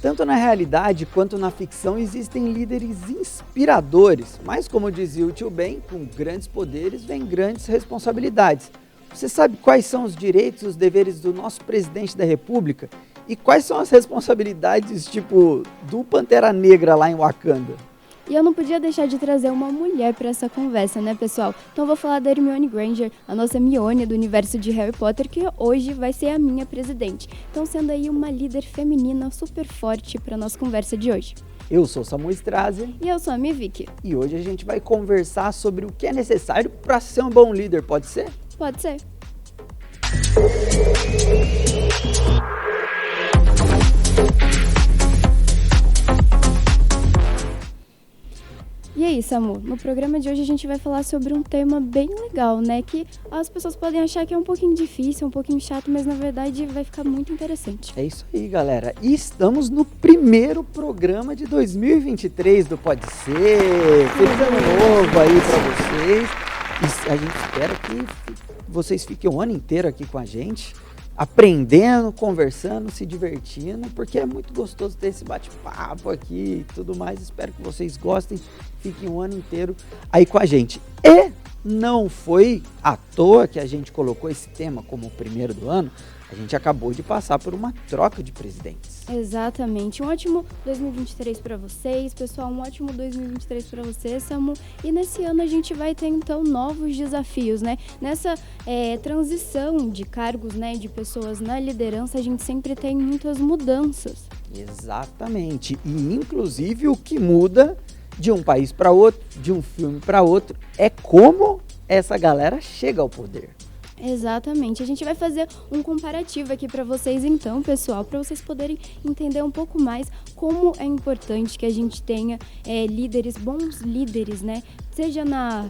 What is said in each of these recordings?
Tanto na realidade quanto na ficção existem líderes inspiradores, mas como dizia o tio Ben, com grandes poderes vem grandes responsabilidades. Você sabe quais são os direitos e os deveres do nosso presidente da República? E quais são as responsabilidades, tipo, do Pantera Negra lá em Wakanda? E eu não podia deixar de trazer uma mulher para essa conversa, né, pessoal? Então eu vou falar da Hermione Granger, a nossa Hermione do universo de Harry Potter, que hoje vai ser a minha presidente. Então sendo aí uma líder feminina super forte para nossa conversa de hoje. Eu sou Samuel Strazer. E eu sou a Miviki. E hoje a gente vai conversar sobre o que é necessário para ser um bom líder, pode ser? Pode ser. E aí, Samu, no programa de hoje a gente vai falar sobre um tema bem legal, né? Que as pessoas podem achar que é um pouquinho difícil, um pouquinho chato, mas na verdade vai ficar muito interessante. É isso aí, galera. E estamos no primeiro programa de 2023 do Pode Ser. Feliz ano novo aí pra vocês. E a gente espera que vocês fiquem o ano inteiro aqui com a gente, aprendendo, conversando, se divertindo, porque é muito gostoso ter esse bate-papo aqui e tudo mais. Espero que vocês gostem, fiquem o ano inteiro aí com a gente. E não foi à toa que a gente colocou esse tema como o primeiro do ano. A gente acabou de passar por uma troca de presidentes. Exatamente. Um ótimo 2023 para vocês, pessoal. Um ótimo 2023 para você, Samu. E nesse ano a gente vai ter, então, novos desafios, né? Nessa transição de cargos, né, de pessoas na liderança, a gente sempre tem muitas mudanças. Exatamente. E, inclusive, o que muda de um país para outro, de um filme para outro, é como essa galera chega ao poder. Exatamente. A gente vai fazer um comparativo aqui para vocês então, pessoal, para vocês poderem entender um pouco mais como é importante que a gente tenha líderes, bons líderes, né? Seja na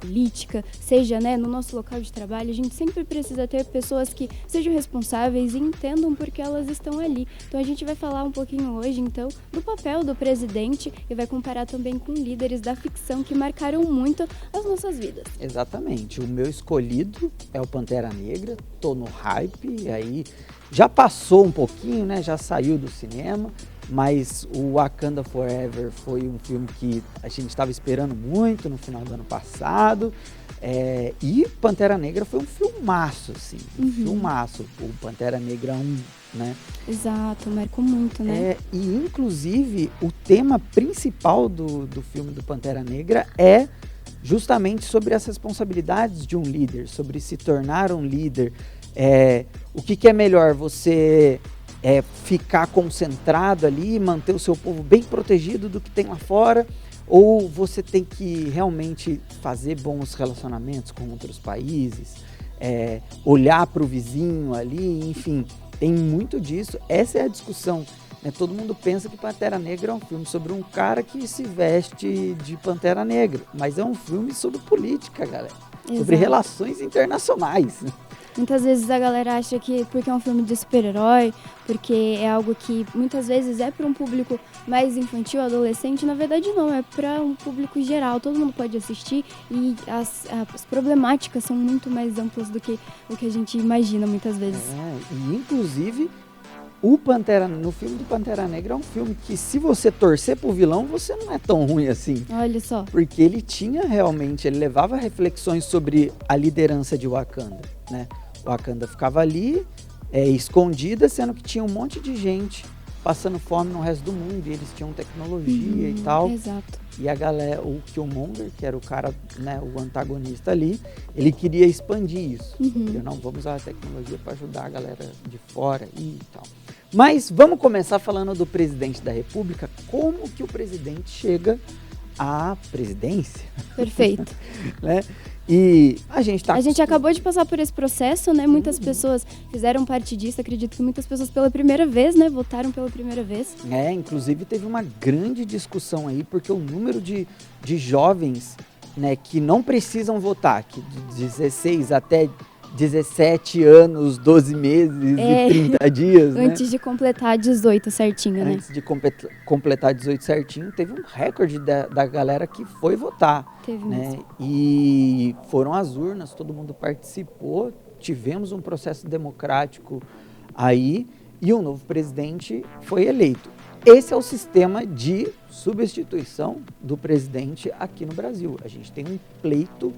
política, seja, né, no nosso local de trabalho, a gente sempre precisa ter pessoas que sejam responsáveis e entendam por que elas estão ali. Então a gente vai falar um pouquinho hoje, então, do papel do presidente e vai comparar também com líderes da ficção que marcaram muito as nossas vidas. Exatamente. O meu escolhido é o Pantera Negra, tô no hype, aí já passou um pouquinho, né, já saiu do cinema, mas o Wakanda Forever foi um filme que a gente estava esperando muito no final do ano passado, e Pantera Negra foi um filmaço, assim, filmaço, o Pantera Negra 1, né? Exato, marcou muito, né? E inclusive o tema principal do filme do Pantera Negra é justamente sobre as responsabilidades de um líder, sobre se tornar um líder. O que é melhor, você ficar concentrado ali, manter o seu povo bem protegido do que tem lá fora, ou você tem que realmente fazer bons relacionamentos com outros países, olhar para o vizinho ali, enfim, tem muito disso. Essa é a discussão, né? Todo mundo pensa que Pantera Negra é um filme sobre um cara que se veste de Pantera Negra, mas é um filme sobre política, galera. Exato. Sobre relações internacionais. Muitas vezes a galera acha que porque é um filme de super-herói, porque é algo que muitas vezes é para um público mais infantil, adolescente, na verdade não, é para um público geral, todo mundo pode assistir e as problemáticas são muito mais amplas do que o que a gente imagina muitas vezes. E inclusive no filme do Pantera Negra é um filme que, se você torcer pro vilão, você não é tão ruim assim. Olha só. Porque ele levava reflexões sobre a liderança de Wakanda, né? Wakanda ficava ali, escondida, sendo que tinha um monte de gente passando fome no resto do mundo, e eles tinham tecnologia e tal. Exato. E a galera, o Killmonger, que era o cara, né, o antagonista ali, ele queria expandir isso. Ele, não, vamos usar a tecnologia para ajudar a galera de fora e tal. Mas vamos começar falando do presidente da República, como que o presidente chega à presidência. Perfeito. Né? E a gente acabou de passar por esse processo, né? Muitas pessoas fizeram parte disso, acredito que muitas pessoas pela primeira vez, né? Votaram pela primeira vez. Inclusive teve uma grande discussão aí, porque o número de jovens, né, que não precisam votar, que de 16 até 17 anos, 12 meses e 30 dias, né? Antes de completar 18 certinho, né? Antes de completar 18 certinho, teve um recorde da galera que foi votar. Teve né? mesmo. E foram as urnas, todo mundo participou, tivemos um processo democrático aí, e um novo presidente foi eleito. Esse é o sistema de substituição do presidente aqui no Brasil. A gente tem um pleito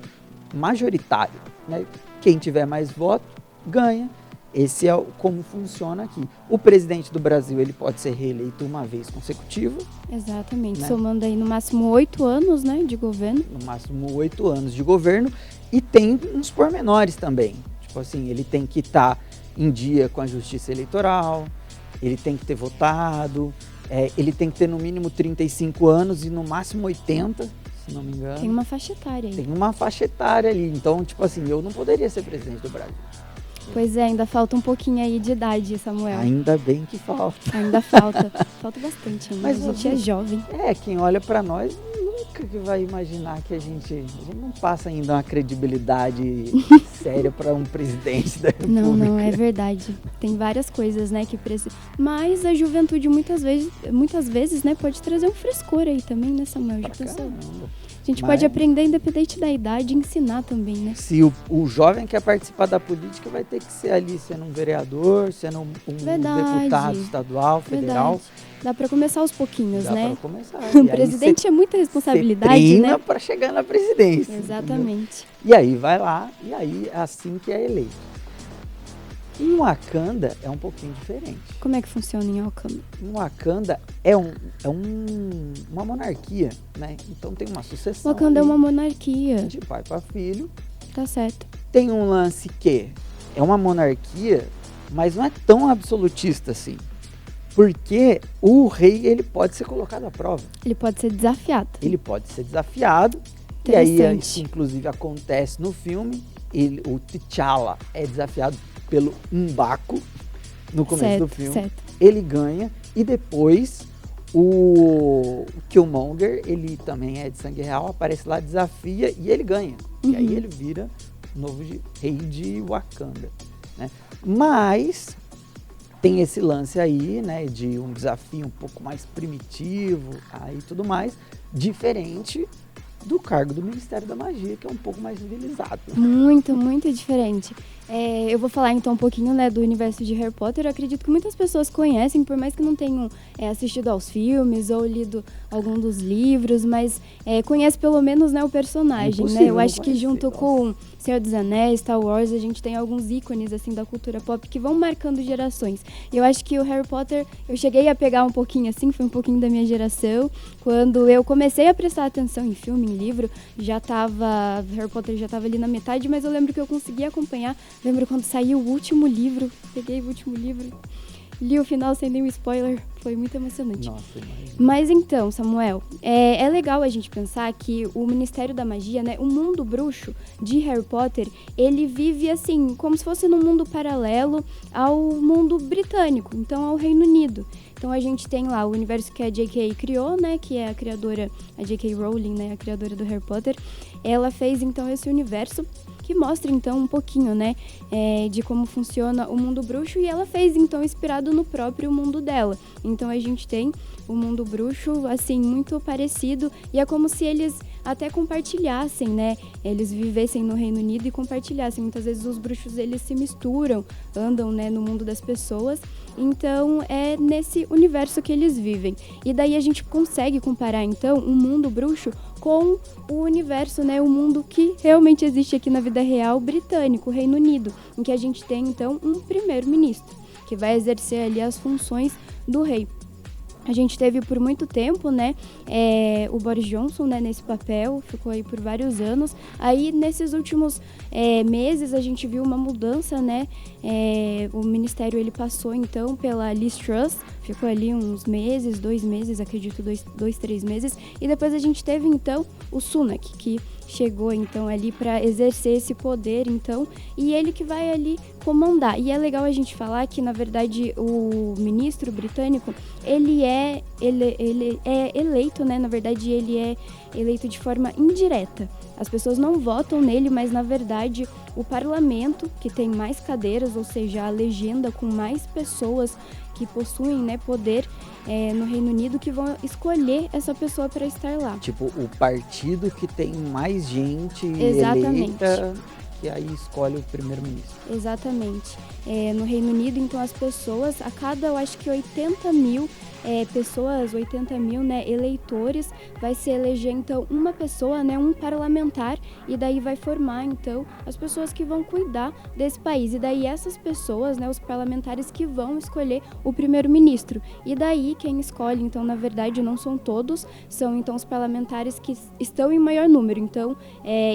majoritário, né? Quem tiver mais voto, ganha. Esse é como funciona aqui. O presidente do Brasil, ele pode ser reeleito uma vez consecutiva. Exatamente, né? Somando aí no máximo 8 anos, né, de governo. No máximo 8 anos de governo. E tem uns pormenores também. Tipo assim, ele tem que estar em dia com a justiça eleitoral, ele tem que ter votado, ele tem que ter no mínimo 35 anos e no máximo 80, se não me engano. Tem uma faixa etária aí. Tem uma faixa etária ali. Então, tipo assim, eu não poderia ser presidente do Brasil. Pois é, ainda falta um pouquinho aí de idade, Samuel. Ainda bem que falta. Ainda falta. Falta bastante ainda. Mas a gente é jovem. Quem olha pra nós nunca que vai imaginar que a gente não passa ainda uma credibilidade séria pra um presidente da República. Não, é verdade. Tem várias coisas, né, que precisam. Mas a juventude muitas vezes, né, pode trazer um frescor aí também, né, Samuel? Já pensou? A gente pode aprender independente da idade e ensinar também, né? Se o jovem quer participar da política, vai ter que ser ali sendo um vereador, sendo um deputado estadual, federal. Verdade. Dá para começar aos pouquinhos, Dá né? pra começar. O presidente é muita responsabilidade, treina, né? Para chegar na presidência. Exatamente. Entendeu? E aí vai lá, e aí é assim que é eleito. Em Wakanda é um pouquinho diferente. Como é que funciona em Wakanda? Em Wakanda é uma monarquia, né? Então tem uma sucessão. Wakanda é uma monarquia. De pai para filho. Tá certo. Tem um lance que é uma monarquia, mas não é tão absolutista assim. Porque o rei, ele pode ser colocado à prova. Ele pode ser desafiado. Ele pode ser desafiado. E aí, isso inclusive acontece no filme. O T'Challa é desafiado pelo M'Baku no começo do filme. Certo. Ele ganha e depois o Killmonger, ele também é de sangue real, aparece lá, desafia e ele ganha. E aí ele vira o novo rei de Wakanda, né? Mas tem esse lance aí, né, de um desafio um pouco mais primitivo, aí tudo mais, diferente do cargo do Ministério da Magia, que é um pouco mais civilizado. Muito, muito diferente. Eu vou falar então um pouquinho, né, do universo de Harry Potter. Eu acredito que muitas pessoas conhecem, por mais que não tenham assistido aos filmes ou lido algum dos livros, mas conhece pelo menos, né, o personagem, né? Eu acho que junto com Senhor dos Anéis, Star Wars, a gente tem alguns ícones assim da cultura pop que vão marcando gerações. E eu acho que o Harry Potter, eu cheguei a pegar um pouquinho assim, foi um pouquinho da minha geração. Quando eu comecei a prestar atenção em filme, em livro, Harry Potter já estava ali na metade, mas eu lembro que eu consegui acompanhar. Lembro quando saiu o último livro, peguei o último livro, li o final sem nenhum spoiler, foi muito emocionante. Nossa, imagina. Mas então, Samuel, é legal a gente pensar que o Ministério da Magia, né, o mundo bruxo de Harry Potter, ele vive assim, como se fosse num mundo paralelo ao mundo britânico, então ao Reino Unido. Então a gente tem lá o universo que a J.K. criou, né, que é a criadora, a J.K. Rowling, né, a criadora do Harry Potter. Ela fez então esse universo que mostra então um pouquinho, né, de como funciona o mundo bruxo, e ela fez então inspirado no próprio mundo dela. Então a gente tem o mundo bruxo assim muito parecido, e é como se eles até compartilhassem, né? Eles vivessem no Reino Unido e compartilhassem. Muitas vezes os bruxos, eles se misturam, andam, né, no mundo das pessoas. Então é nesse universo que eles vivem. E daí a gente consegue comparar então o mundo bruxo com o universo, né, o mundo que realmente existe aqui na vida real britânico, o Reino Unido, em que a gente tem então um primeiro-ministro que vai exercer ali as funções do rei. A gente teve por muito tempo, né, o Boris Johnson, né, nesse papel, ficou aí por vários anos. Aí, nesses últimos meses, a gente viu uma mudança, né, o ministério, ele passou, então, pela Liz Truss, ficou ali uns meses, 2 meses, acredito, 3 meses. E depois a gente teve, então, o Sunak, que chegou, então, ali para exercer esse poder, então, e ele que vai ali comandar. E é legal a gente falar que, na verdade, o ministro britânico, ele é eleito, né? Na verdade, ele é eleito de forma indireta. As pessoas não votam nele, mas, na verdade, o parlamento, que tem mais cadeiras, ou seja, a legenda com mais pessoas que possuem, né, poder no Reino Unido, que vão escolher essa pessoa para estar lá. Tipo, o partido que tem mais gente Exatamente. eleita que aí escolhe o primeiro-ministro. Exatamente. No Reino Unido, então, as pessoas, a cada, eu acho que 80 mil pessoas, 80 mil, né, eleitores, vai se eleger, então, uma pessoa, né, um parlamentar, e daí vai formar, então, as pessoas que vão cuidar desse país. E daí essas pessoas, né, os parlamentares que vão escolher o primeiro-ministro. E daí quem escolhe, então, na verdade, não são todos, são, então, os parlamentares que estão em maior número. Então,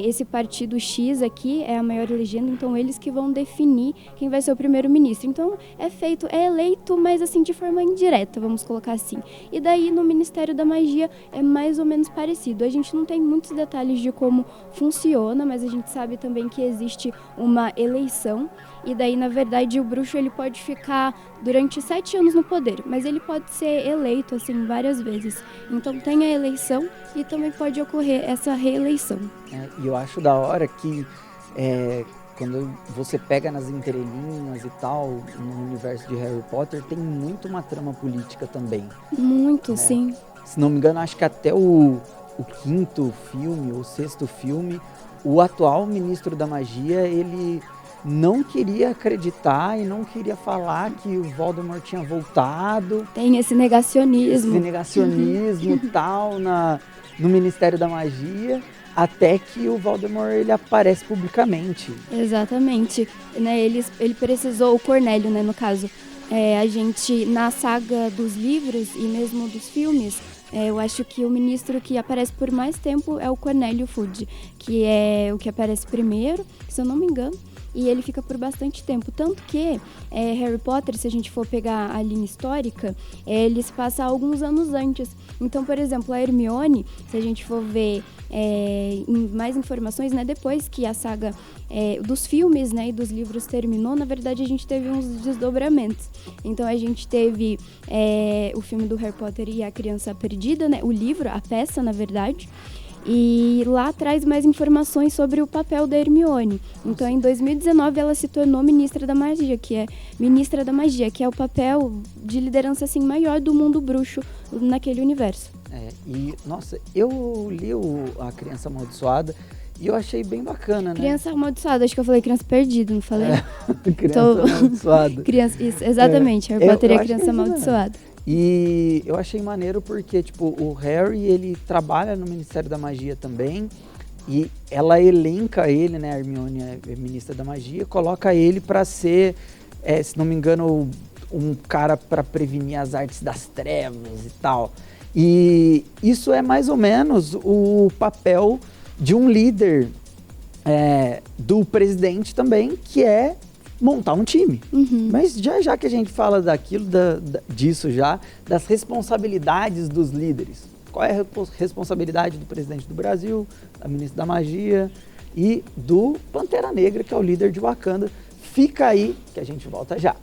esse partido X aqui é a maior legenda, então, eles que vão definir quem vai ser o primeiro-ministro. Então, é eleito, mas, assim, de forma indireta, vamos colocar assim. E daí no Ministério da Magia é mais ou menos parecido. A gente não tem muitos detalhes de como funciona, mas a gente sabe também que existe uma eleição. E daí, na verdade, o bruxo ele pode ficar durante 7 anos no poder, mas ele pode ser eleito assim várias vezes. Então tem a eleição e também pode ocorrer essa reeleição. E eu acho da hora que quando você pega nas entrelinhas e tal, no universo de Harry Potter, tem muito uma trama política também. Muito, né? Sim. Se não me engano, acho que até o 5º filme, ou 6º filme, o atual ministro da magia, ele não queria acreditar e não queria falar que o Voldemort tinha voltado. Tem esse negacionismo. Tal no Ministério da Magia. Até que o Voldemort ele aparece publicamente. Exatamente. Né, ele precisou, o Cornélio, né, no caso, a gente, na saga dos livros e mesmo dos filmes, eu acho que o ministro que aparece por mais tempo é o Cornélio Fudge, que é o que aparece primeiro, se eu não me engano. E ele fica por bastante tempo. Tanto que Harry Potter, se a gente for pegar a linha histórica, ele se passa alguns anos antes. Então, por exemplo, a Hermione, se a gente for ver mais informações, né, depois que a saga dos filmes, né, e dos livros terminou, na verdade a gente teve uns desdobramentos. Então a gente teve o filme do Harry Potter e a Criança Perdida, né, o livro, a peça, na verdade. E lá traz mais informações sobre o papel da Hermione. Então, em 2019, ela se tornou ministra da magia, que é o papel de liderança assim, maior do mundo bruxo naquele universo. Nossa, eu li A Criança Amaldiçoada e eu achei bem bacana, né? Criança Amaldiçoada, acho que eu falei Criança Perdida, não falei? Criança Amaldiçoada. Isso, exatamente, Harry Potter é a Criança Amaldiçoada. E eu achei maneiro porque, tipo, o Harry, ele trabalha no Ministério da Magia também, e ela elenca ele, né, a Hermione é ministra da magia, coloca ele para ser, se não me engano, um cara para prevenir as artes das trevas e tal. E isso é mais ou menos o papel de um líder do presidente também, que é montar um time. Uhum. Mas já que a gente fala daquilo, disso já, das responsabilidades dos líderes. Qual é a responsabilidade do presidente do Brasil, da ministra da magia e do Pantera Negra, que é o líder de Wakanda? Fica aí que a gente volta já.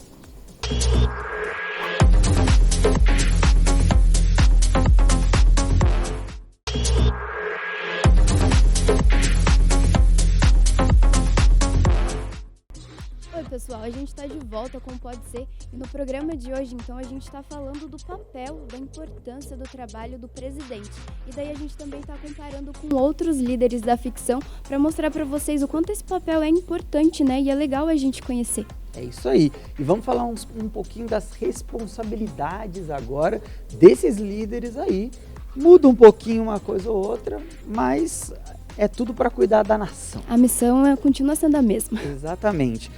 Pessoal, a gente está de volta com Pode Ser e no programa de hoje, então, a gente está falando do papel, da importância do trabalho do presidente. E daí a gente também está comparando com outros líderes da ficção para mostrar para vocês o quanto esse papel é importante, né? E é legal a gente conhecer. É isso aí. E vamos falar um pouquinho das responsabilidades agora desses líderes aí. Muda um pouquinho uma coisa ou outra, mas é tudo para cuidar da nação. A missão continua sendo a mesma. Exatamente.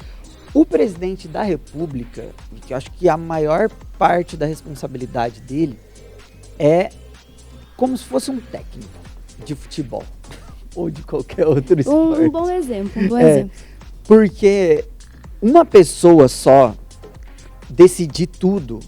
O presidente da República, que eu acho que a maior parte da responsabilidade dele é como se fosse um técnico de futebol ou de qualquer outro esporte. Um bom exemplo. Porque uma pessoa só decidir tudo,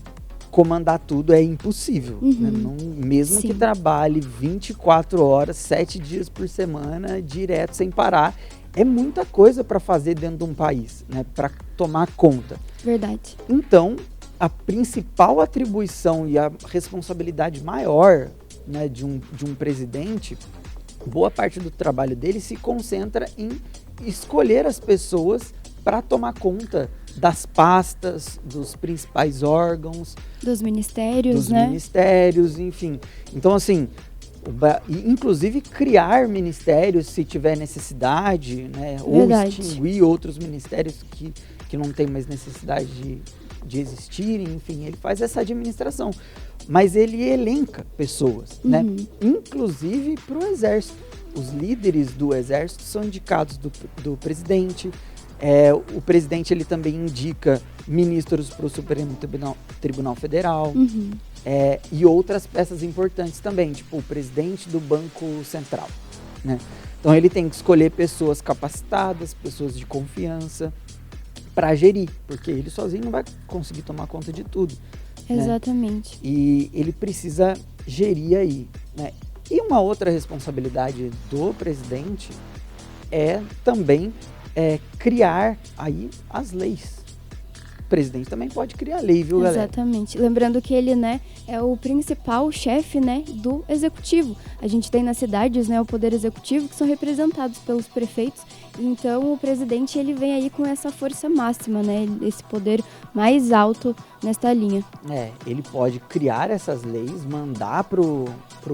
comandar tudo é impossível. Uhum. Né? Mesmo Sim. que trabalhe 24 horas, 7 dias por semana, direto, sem parar. É muita coisa para fazer dentro de um país, né, para tomar conta. Verdade. Então, a principal atribuição e a responsabilidade maior, né, de um presidente, boa parte do trabalho dele se concentra em escolher as pessoas para tomar conta das pastas, dos principais órgãos. Dos ministérios, dos ministérios, enfim. Então, assim, E, inclusive, criar ministérios se tiver necessidade, né? Ou extinguir outros ministérios que não tem mais necessidade de existirem, enfim, ele faz essa administração. Mas ele elenca pessoas, né? Inclusive para o Exército. Os líderes do Exército são indicados do presidente. O presidente ele também indica ministros para o Supremo Tribunal Federal. E outras peças importantes também, tipo o presidente do Banco Central, né? Então ele tem que escolher pessoas capacitadas, pessoas de confiança para gerir, porque ele sozinho não vai conseguir tomar conta de tudo. Exatamente. Né? E ele precisa gerir aí, né? E uma outra responsabilidade do presidente é também criar aí as leis. O presidente também pode criar lei, viu, galera? Exatamente. Lembrando que ele, né, é o principal chefe, né, do executivo. A gente tem nas cidades, né, o poder executivo, que são representados pelos prefeitos. Então, o presidente, ele vem aí com essa força máxima, né, esse poder mais alto nesta linha. Ele pode criar essas leis, mandar pro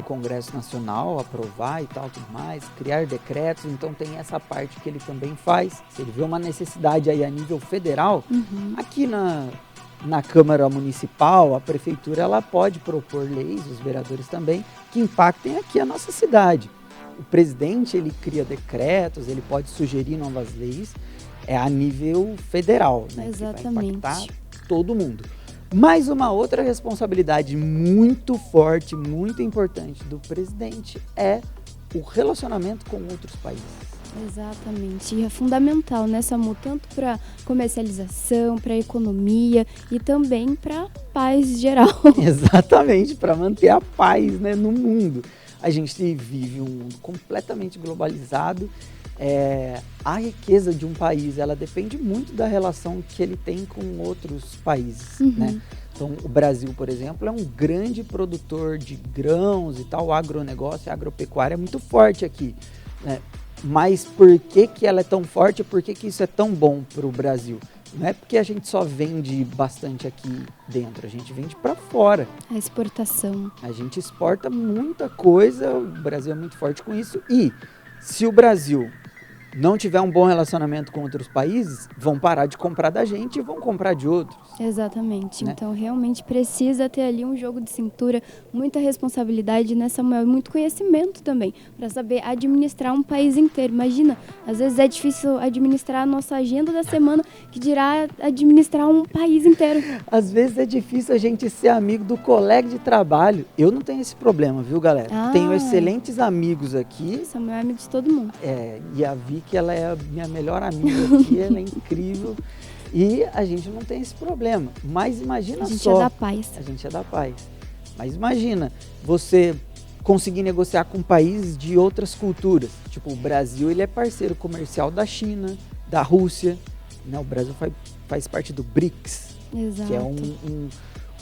Congresso Nacional aprovar e tal, tudo mais, criar decretos. Então, tem essa parte que ele também faz. Se ele vê uma necessidade aí a nível federal, aqui na Câmara Municipal, a Prefeitura, ela pode propor leis, os vereadores também, que impactem aqui a nossa cidade. O presidente, ele cria decretos, ele pode sugerir novas leis, a nível federal, né? Exatamente. Que vai impactar todo mundo. Mas uma outra responsabilidade muito forte, muito importante do presidente é o relacionamento com outros países. Exatamente, e é fundamental, né, Samu, tanto para comercialização, para economia e também para paz geral. Exatamente, para manter a paz, né, no mundo. A gente vive um mundo completamente globalizado. A riqueza de um país, ela depende muito da relação que ele tem com outros países, né? Então, o Brasil, por exemplo, é um grande produtor de grãos e tal, o agronegócio, a agropecuária é muito forte aqui, né? Mas por que ela é tão forte? Por que isso é tão bom para o Brasil? Não é porque a gente só vende bastante aqui dentro, a gente vende para fora. A exportação. A gente exporta muita coisa, o Brasil é muito forte com isso. E se o Brasil não tiver um bom relacionamento com outros países, vão parar de comprar da gente e vão comprar de outros. Exatamente. Né? Então, realmente precisa ter ali um jogo de cintura, muita responsabilidade, né, Samuel? Muito conhecimento também, para saber administrar um país inteiro. Imagina, às vezes é difícil administrar a nossa agenda da semana, que dirá administrar um país inteiro. Às vezes é difícil a gente ser amigo do colega de trabalho. Eu não tenho esse problema, viu, galera? Tenho excelentes amigos aqui. Samuel é amigo de todo mundo. E a Vicky, ela é a minha melhor amiga aqui, ela é incrível. E a gente não tem esse problema. Mas imagina só... A gente é da paz. A gente é da paz. Mas imagina você conseguir negociar com países de outras culturas. Tipo, o Brasil, ele é parceiro comercial da China, da Rússia. Né? O Brasil faz parte do BRICS. Exato. Que é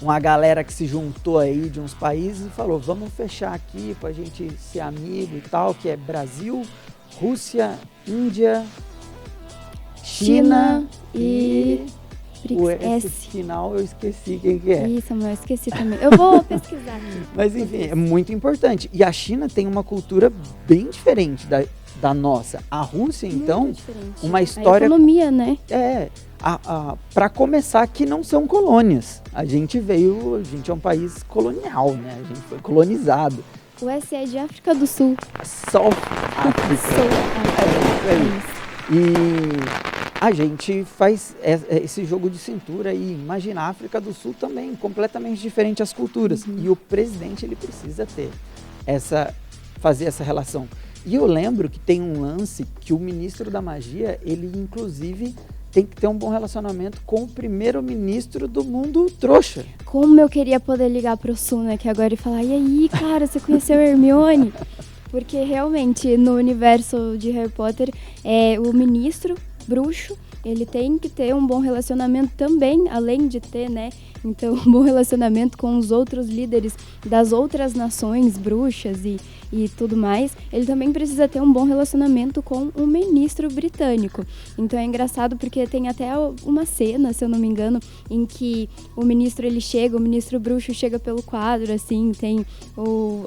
uma galera que se juntou aí de uns países e falou, vamos fechar aqui pra gente ser amigo e tal, que é Brasil, Rússia, Índia, China e esse final eu esqueci quem que é. Isso, eu esqueci também. Eu vou pesquisar. Mas enfim, é muito importante. E a China tem uma cultura bem diferente da nossa. A Rússia, então, uma história... A economia, né? Para começar, que não são colônias. A gente é um país colonial, né? A gente foi colonizado. O S é de África do Sul. South África. E a gente faz esse jogo de cintura e imagina, a África do Sul também, completamente diferente as culturas. E o presidente, ele precisa fazer essa relação. E eu lembro que tem um lance que o ministro da magia, ele inclusive tem que ter um bom relacionamento com o primeiro-ministro do mundo trouxa. Como eu queria poder ligar pro Sul, né, que agora e falar, e aí, cara, você conheceu a Hermione? Porque realmente, no universo de Harry Potter, o ministro bruxo, ele tem que ter um bom relacionamento também, além de ter, né, Então, um bom relacionamento com os outros líderes das outras nações bruxas e tudo mais, ele também precisa ter um bom relacionamento com o ministro britânico. Então é engraçado porque tem até uma cena, se eu não me engano, em que o ministro bruxo chega pelo quadro, assim, tem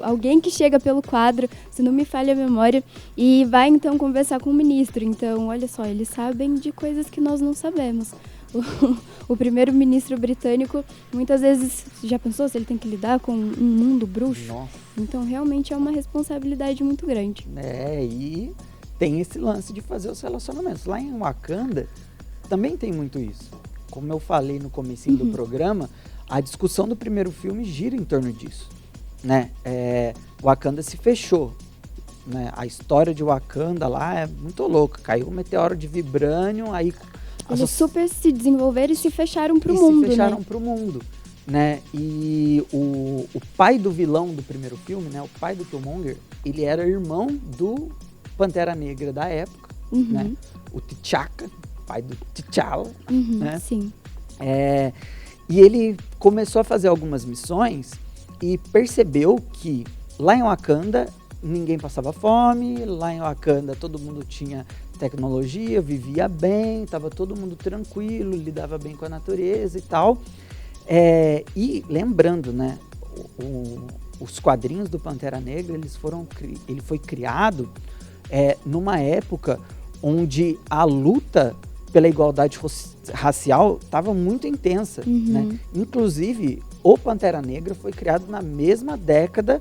alguém que chega pelo quadro, se não me falha a memória, e vai então conversar com o ministro. Então, olha só, eles sabem de coisas que nós não sabemos. O primeiro-ministro britânico, muitas vezes, já pensou se ele tem que lidar com um mundo bruxo? Nossa. Então, realmente é uma responsabilidade muito grande. E tem esse lance de fazer os relacionamentos. Lá em Wakanda, também tem muito isso. Como eu falei no comecinho do programa, a discussão do primeiro filme gira em torno disso, né? Wakanda se fechou, né? A história de Wakanda lá é muito louca. Caiu um meteoro de vibranium, aí... Eles super se desenvolveram e se fecharam pro mundo, se fecharam pro mundo, né? E o pai do vilão do primeiro filme, né? O pai do Killmonger, ele era irmão do Pantera Negra da época, né? O T'Chaka, pai do T'Challa, né? Sim. E ele começou a fazer algumas missões e percebeu que lá em Wakanda ninguém passava fome, lá em Wakanda todo mundo tinha tecnologia, vivia bem, estava todo mundo tranquilo, lidava bem com a natureza e tal. E lembrando, né, os quadrinhos do Pantera Negra, ele foi criado numa época onde a luta pela igualdade racial estava muito intensa, né? Inclusive, o Pantera Negra foi criado na mesma década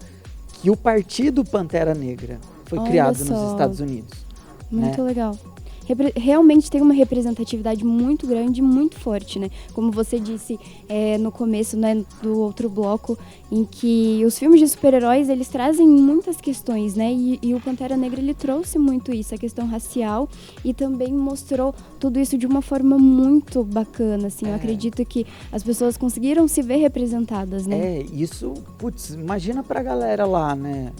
que o Partido Pantera Negra foi criado nos Estados Unidos. Muito legal. Realmente tem uma representatividade muito grande, muito forte, né? Como você disse no começo, né, do outro bloco, em que os filmes de super-heróis, eles trazem muitas questões, né? E o Pantera Negra, ele trouxe muito isso, a questão racial, e também mostrou tudo isso de uma forma muito bacana, assim. Eu acredito que as pessoas conseguiram se ver representadas, né? Isso, imagina pra galera lá, né?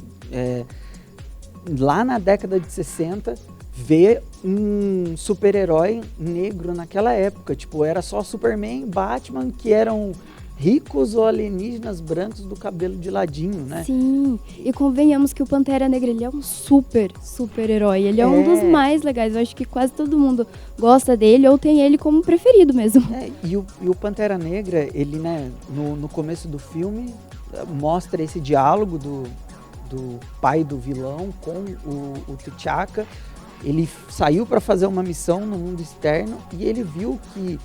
Lá na década de 60, ver um super-herói negro naquela época. Tipo, era só Superman e Batman, que eram ricos ou alienígenas brancos do cabelo de ladinho, né? Sim, e convenhamos que o Pantera Negra, ele é um super-herói. Ele é um dos mais legais. Eu acho que quase todo mundo gosta dele ou tem ele como preferido mesmo. E o Pantera Negra, ele, né, no começo do filme, mostra esse diálogo do pai do vilão com o T'Chaka. Ele saiu para fazer uma missão no mundo externo e ele viu que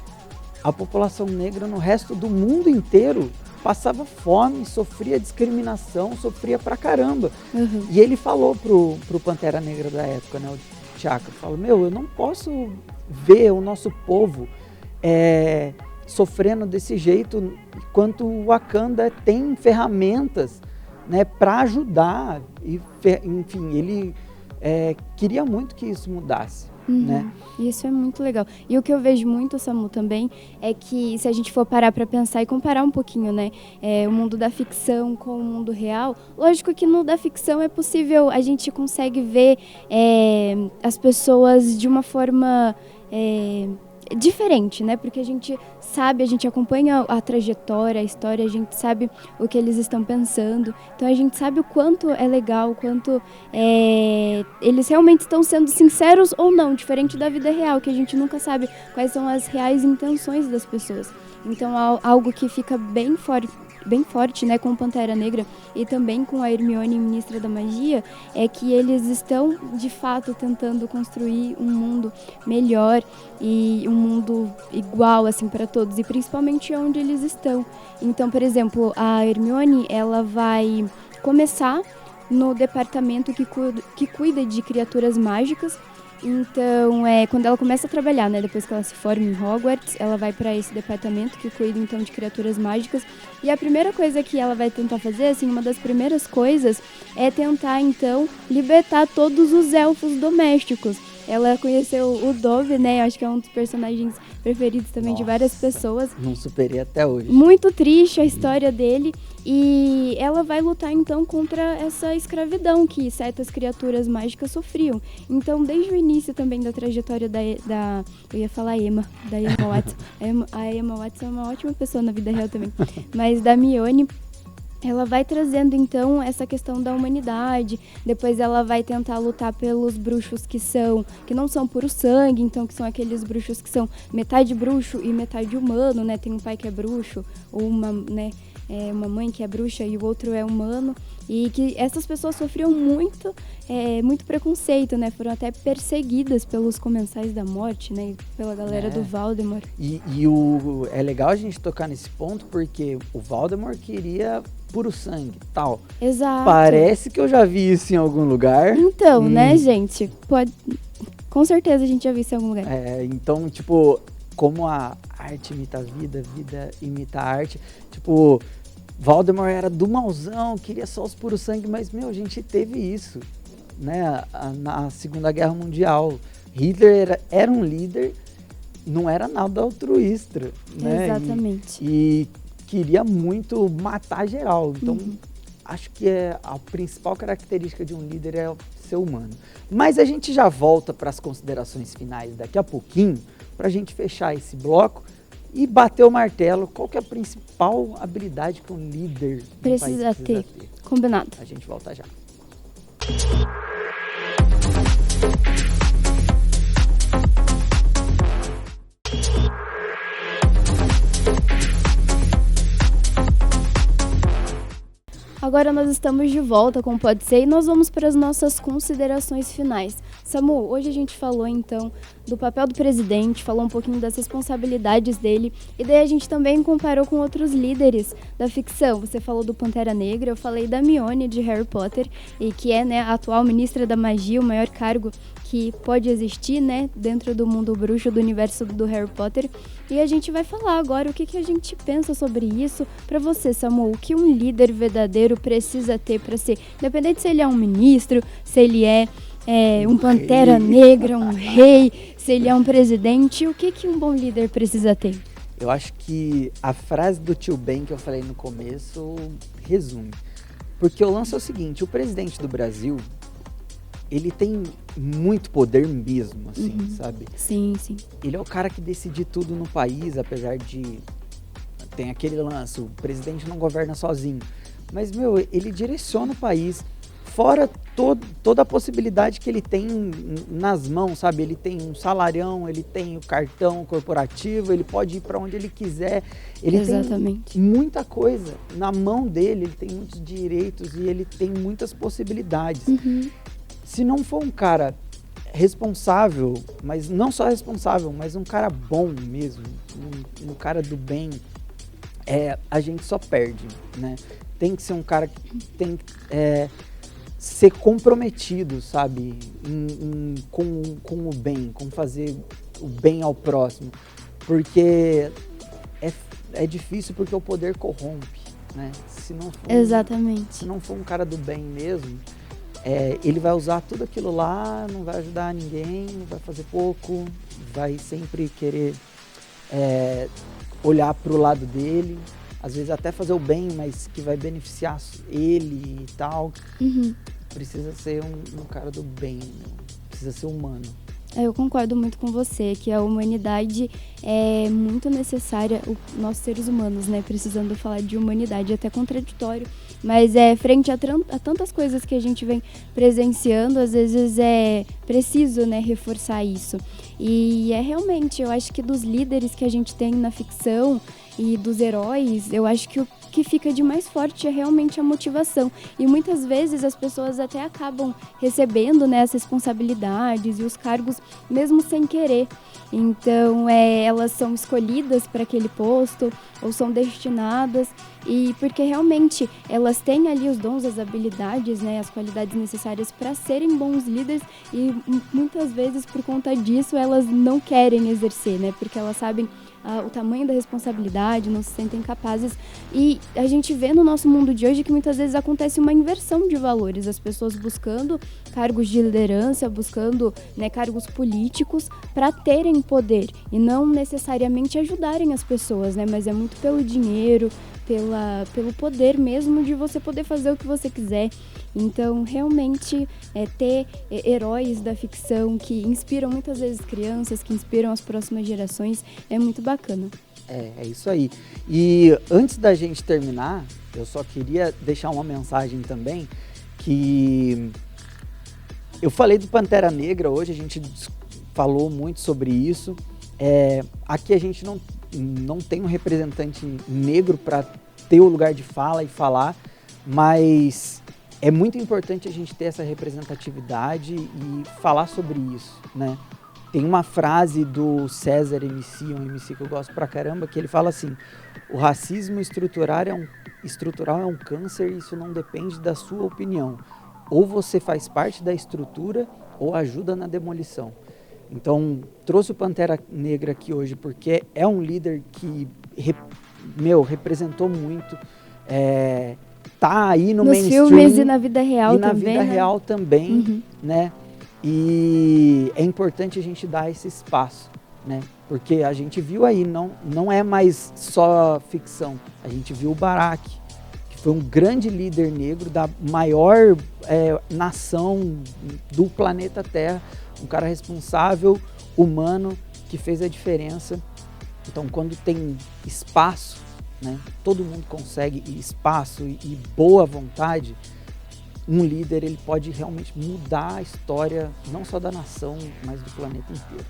a população negra no resto do mundo inteiro passava fome, sofria discriminação, sofria pra caramba. E ele falou pro Pantera Negra da época, né, o T'Chaka, falou, eu não posso ver o nosso povo sofrendo desse jeito, enquanto o Wakanda tem ferramentas, né, para ajudar. Enfim, ele queria muito que isso mudasse. Né? Isso é muito legal. E o que eu vejo muito, Samu, também, é que se a gente for parar para pensar e comparar um pouquinho, né, o mundo da ficção com o mundo real, lógico que no da ficção é possível, a gente consegue ver as pessoas de uma forma diferente, né? Porque a gente sabe, a gente acompanha a trajetória, a história, a gente sabe o que eles estão pensando. Então a gente sabe o quanto é legal, o quanto eles realmente estão sendo sinceros ou não, diferente da vida real, que a gente nunca sabe quais são as reais intenções das pessoas. Então algo que fica bem forte, né, com o Pantera Negra e também com a Hermione, Ministra da Magia, é que eles estão, de fato, tentando construir um mundo melhor e um mundo igual, assim, para todos, e principalmente onde eles estão. Então, por exemplo, a Hermione, ela vai começar no departamento que cuida de criaturas mágicas. Então, quando ela começa a trabalhar, né, depois que ela se forma em Hogwarts, ela vai para esse departamento que cuida, então, de criaturas mágicas. E a primeira coisa que ela vai tentar fazer, assim, uma das primeiras coisas, é tentar, então, libertar todos os elfos domésticos. Ela conheceu o Dobby, né, acho que é um dos personagens preferidos também de várias pessoas. Não superei até hoje. Muito triste a história dele. E ela vai lutar, então, contra essa escravidão que certas criaturas mágicas sofriam. Então, desde o início também da trajetória eu ia falar Emma, da Emma Watson. A Emma Watson é uma ótima pessoa na vida real também. Mas da Hermione, ela vai trazendo, então, essa questão da humanidade. Depois ela vai tentar lutar pelos bruxos que não são puro sangue, então, que são aqueles bruxos que são metade bruxo e metade humano, né? Tem um pai que é bruxo, ou uma mãe que é bruxa e o outro é humano. E que essas pessoas sofriam muito preconceito, né? Foram até perseguidas pelos Comensais da Morte, né? Pela galera do Voldemort. É legal a gente tocar nesse ponto, porque o Voldemort queria puro sangue, tal. Exato. Parece que eu já vi isso em algum lugar. Então, né, gente? Com certeza a gente já viu isso em algum lugar. Então, tipo, como a arte imita a vida, a vida imita a arte, tipo, Voldemort era do malzão, queria só os puros sangue, mas, a gente teve isso, né, na Segunda Guerra Mundial. Hitler era um líder, não era nada altruísta, né? Exatamente. E queria muito matar geral. Então, acho que a principal característica de um líder é ser humano. Mas a gente já volta para as considerações finais daqui a pouquinho, para a gente fechar esse bloco e bater o martelo. Qual que é a principal habilidade que um líder precisa ter? Combinado. A gente volta já. Agora nós estamos de volta com o Pode Ser e nós vamos para as nossas considerações finais. Samu, hoje a gente falou então do papel do presidente, falou um pouquinho das responsabilidades dele e daí a gente também comparou com outros líderes da ficção. Você falou do Pantera Negra, eu falei da Hermione de Harry Potter, e que é, né, a atual ministra da magia, o maior cargo que pode existir, né, dentro do mundo bruxo, do universo do Harry Potter. E a gente vai falar agora o que a gente pensa sobre isso. Para você, Samu, o que um líder verdadeiro precisa ter para ser, independente se ele é um ministro, se ele é um Pantera Negra, um rei, se ele é um presidente, o que um bom líder precisa ter? Eu acho que a frase do tio Ben que eu falei no começo resume. Porque o lance é o seguinte, o presidente do Brasil, ele tem muito poder mesmo, assim, sabe? Sim, sim. Ele é o cara que decide tudo no país, apesar de... Tem aquele lance, o presidente não governa sozinho. Mas, ele direciona o país, fora toda a possibilidade que ele tem nas mãos, sabe? Ele tem um salarião, ele tem o cartão corporativo, ele pode ir para onde ele quiser. Ele Exatamente. Tem muita coisa na mão dele, ele tem muitos direitos e ele tem muitas possibilidades. Se não for um cara responsável, mas não só responsável, mas um cara bom mesmo, um cara do bem, a gente só perde, né? Tem que ser um cara que tem que ser comprometido, sabe? Com o bem, com fazer o bem ao próximo. Porque é difícil, porque o poder corrompe, né? Exatamente. Se não for um cara do bem mesmo, ele vai usar tudo aquilo lá, não vai ajudar ninguém, vai fazer pouco, vai sempre querer olhar para o lado dele, às vezes até fazer o bem, mas que vai beneficiar ele e tal. Precisa ser um cara do bem, né? Precisa ser humano. Eu concordo muito com você, que a humanidade é muito necessária, nós seres humanos, né, precisando falar de humanidade, é até contraditório, mas frente a tantas coisas que a gente vem presenciando, às vezes é preciso, né, reforçar isso. E realmente, eu acho que dos líderes que a gente tem na ficção e dos heróis, eu acho que o que fica de mais forte é realmente a motivação. E muitas vezes as pessoas até acabam recebendo, né, as responsabilidades e os cargos mesmo sem querer. Então, elas são escolhidas para aquele posto ou são destinadas, e porque realmente elas têm ali os dons, as habilidades, né, as qualidades necessárias para serem bons líderes, e muitas vezes por conta disso elas não querem exercer, né, porque elas sabem o tamanho da responsabilidade, não se sentem capazes. E a gente vê no nosso mundo de hoje que muitas vezes acontece uma inversão de valores, as pessoas buscando cargos de liderança, buscando, né, cargos políticos para terem poder e não necessariamente ajudarem as pessoas, né, mas é muito pelo dinheiro, pelo poder mesmo de você poder fazer o que você quiser. Então, realmente, ter heróis da ficção que inspiram muitas vezes crianças, que inspiram as próximas gerações, é muito bacana. É isso aí. E antes da gente terminar, eu só queria deixar uma mensagem também, que eu falei do Pantera Negra hoje, a gente falou muito sobre isso. Aqui a gente não tem um representante negro para ter o lugar de fala e falar, mas é muito importante a gente ter essa representatividade e falar sobre isso, né? Tem uma frase do César MC, um MC que eu gosto pra caramba, que ele fala assim: o racismo estrutural é um câncer e isso não depende da sua opinião. Ou você faz parte da estrutura ou ajuda na demolição. Então, trouxe o Pantera Negra aqui hoje porque é um líder que, representou muito, tá aí no mainstream. Nos filmes e na vida real e também. E na vida real também, né? E é importante a gente dar esse espaço, né? Porque a gente viu aí, não é mais só ficção. A gente viu o Barack, que foi um grande líder negro da maior nação do planeta Terra, um cara responsável, humano, que fez a diferença. Então, quando tem espaço, né, todo mundo consegue espaço e boa vontade, um líder ele pode realmente mudar a história, não só da nação, mas do planeta inteiro.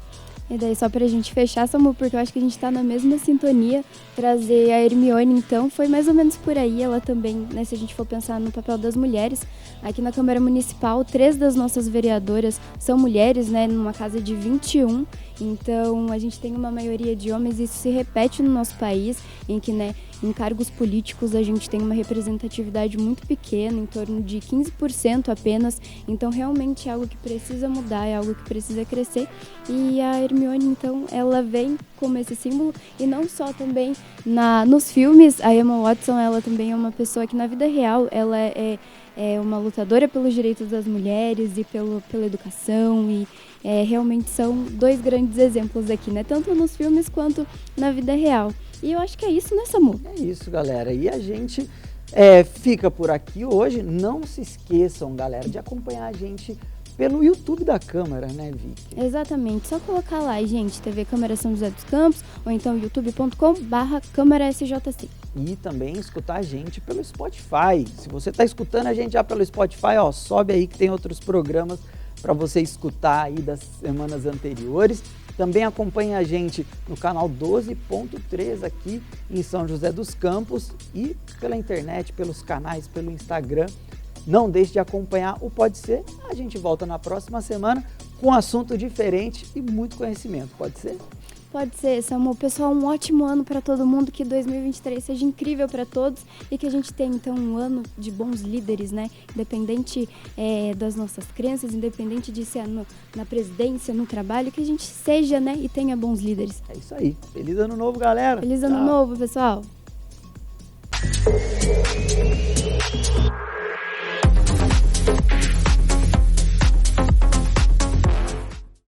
E daí, só pra gente fechar, Samu, porque eu acho que a gente tá na mesma sintonia, trazer a Hermione, então, foi mais ou menos por aí. Ela também, né, se a gente for pensar no papel das mulheres, aqui na Câmara Municipal, 3 das nossas vereadoras são mulheres, né, numa casa de 21, então a gente tem uma maioria de homens e isso se repete no nosso país, em que, né, em cargos políticos a gente tem uma representatividade muito pequena, em torno de 15% apenas, então realmente é algo que precisa mudar, é algo que precisa crescer, e a Hermione, então, ela vem como esse símbolo, e não só também nos filmes, a Emma Watson, ela também é uma pessoa que na vida real, ela é uma lutadora pelos direitos das mulheres e pela educação, e realmente são 2 grandes exemplos aqui, né, tanto nos filmes quanto na vida real. E eu acho que é isso, né, Samu? É isso, galera. E a gente fica por aqui hoje. Não se esqueçam, galera, de acompanhar a gente pelo YouTube da Câmara, né, Vicky? Exatamente. Só colocar lá, gente, TV Câmara São José dos Campos, ou então youtube.com/CâmaraSJC. E também escutar a gente pelo Spotify. Se você está escutando a gente já pelo Spotify, sobe aí que tem outros programas para você escutar aí das semanas anteriores. Também acompanhe a gente no canal 12.3 aqui em São José dos Campos e pela internet, pelos canais, pelo Instagram. Não deixe de acompanhar o Pode Ser. A gente volta na próxima semana com um assunto diferente e muito conhecimento. Pode ser? Pode ser, Samu. Pessoal, um ótimo ano para todo mundo, que 2023 seja incrível para todos e que a gente tenha, então, um ano de bons líderes, né? Independente das nossas crenças, independente de ser na presidência, no trabalho, que a gente seja, né? E tenha bons líderes. É isso aí. Feliz ano novo, galera. Feliz ano novo, pessoal.